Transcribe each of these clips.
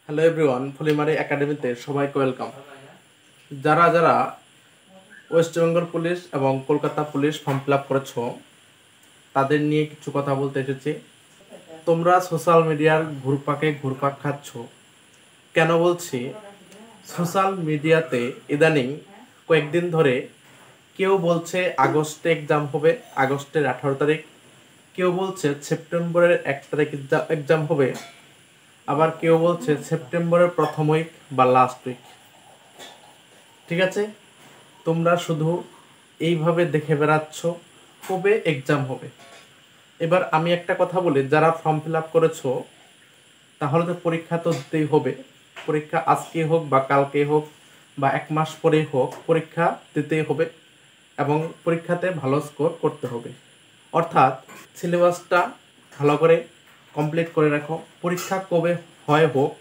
Hello everyone, ফুলিমারি একাডেমিতে সবাইকে welcome. যারা যারা ওয়েস্ট বেঙ্গল পুলিশ এবং Kolkata police form fill up করেছ তাদের নিয়ে কিছু কথা বলতে এসেছি। তোমরা সোশ্যাল মিডিয়ার ঘুরপাক খাচ্ছ। কেন বলছি? সোশ্যাল মিডিয়াতে ইদানিং কয়েকদিন ধরে কেউ বলছে আগস্টে এক্সাম হবে, আগস্টের 18 তারিখ, কেউ বলছে সেপ্টেম্বরের 1 তারিখ এক্সাম হবে, আবার কেউ বলছে সেপ্টেম্বরের প্রথম উইক বা লাস্ট উইক। ঠিক আছে, তোমরা শুধু এইভাবে দেখে বেড়াচ্ছ কবে এক্সাম হবে। এবার আমি একটা কথা বলি, যারা ফর্ম ফিল আপ করেছো তাহলে তো পরীক্ষা তো দিতেই হবে। পরীক্ষা আজকে হোক বা কালকে হোক বা 1 মাস পরেই হোক, পরীক্ষা দিতেই হবে এবং পরীক্ষাতে ভালো স্কোর করতে হবে। অর্থাৎ সিলেবাসটা ভালো করে কমপ্লিট করে রাখো। পরীক্ষা কবে হয় হোক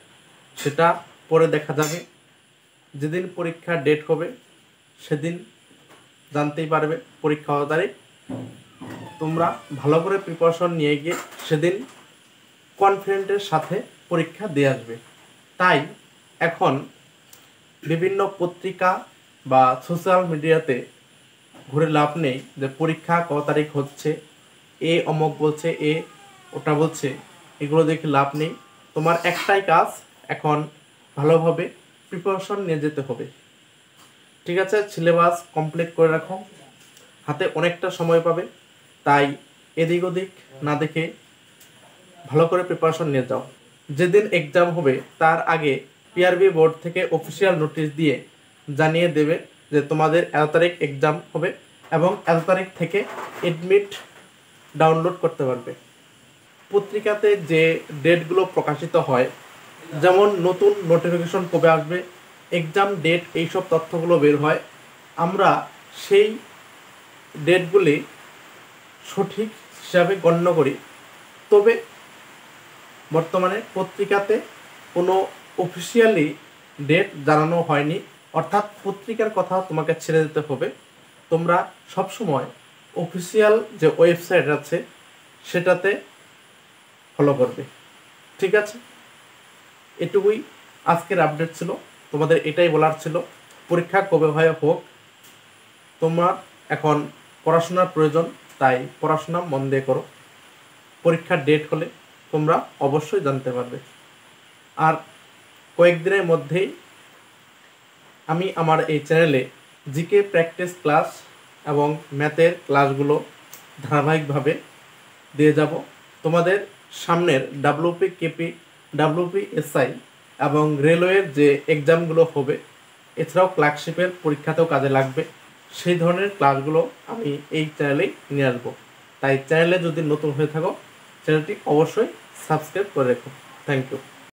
সেটা পরে দেখা যাবে। যেদিন পরীক্ষার ডেট হবে সেদিন জানতেই পারবে পরীক্ষা তারিখ। তোমরা ভালো করে প্রিপারেশন নিয়ে গিয়ে সেদিন কনফিডেন্টের সাথে পরীক্ষা দিয়ে আসবে। তাই এখন বিভিন্ন পত্রিকা বা সোশ্যাল মিডিয়াতে ঘুরে লাভ নেই যে পরীক্ষা কত তারিখ হচ্ছে, এ অমক বলছে, এ ওটা বলছে, এগুলো দেখে লাভ নেই। তোমার একটাই কাজ, এখন ভালোভাবে প্রিপারেশন নিয়ে যেতে হবে। ঠিক আছে, সিলেবাস কমপ্লিট করে রাখো, হাতে অনেকটা সময় পাবে। তাই এদিক ওদিক না দেখে ভালো করে প্রিপারেশন নিয়ে যাও। যেদিন এক্সাম হবে তার আগে পিআরবি বোর্ড থেকে অফিসিয়াল নোটিশ দিয়ে জানিয়ে দেবে যে তোমাদের এত তারিখ এক্সাম হবে এবং এত তারিখ থেকে এডমিট ডাউনলোড করতে পারবে। পত্রিকাতে যে ডেটগুলো প্রকাশিত হয়, যেমন নতুন নোটিফিকেশন কবে আসবে, এক্সাম ডেট, এইসব তথ্যগুলো বের হয়, আমরা সেই ডেটগুলি সঠিক হিসাবে গণ্য করি। তবে বর্তমানে পত্রিকাতে কোনো অফিসিয়ালি ডেট জানানো হয়নি, অর্থাৎ পত্রিকার কথা তোমাকে ছেড়ে দিতে হবে। তোমরা সবসময় অফিসিয়াল যে ওয়েবসাইট আছে সেটাতে ফলো করবে। ঠিক আছে, এটুকুই আজকের আপডেট ছিল। তোমাদের এটাই বলার ছিল, পরীক্ষা কবে হয় হোক, তোমার এখন পড়াশোনার প্রয়োজন, তাই পড়াশোনা মন দিয়ে করো। পরীক্ষার ডেট হলে তোমরা অবশ্যই জানতে পারবে। আর কয়েকদিনের মধ্যেই আমি আমার এই চ্যানেলে জিকে প্র্যাকটিস ক্লাস এবং ম্যাথের ক্লাসগুলো ধারাবাহিকভাবে দিয়ে যাব। তোমাদের সামনের ডাব্লিউপি কেপি, ডাব্লিউপি এসআই এবং রেলওয়ের যে এক্সামগুলো হবে, এছাড়াও ক্লার্কশিপের পরীক্ষাতেও কাজে লাগবে, সেই ধরনের ক্লাসগুলো আমি এই চ্যানেলেই নিয়ে আসবো। তাই চ্যানেলে যদি নতুন হয়ে থাকো, চ্যানেলটি অবশ্যই সাবস্ক্রাইব করে রেখো। Thank you.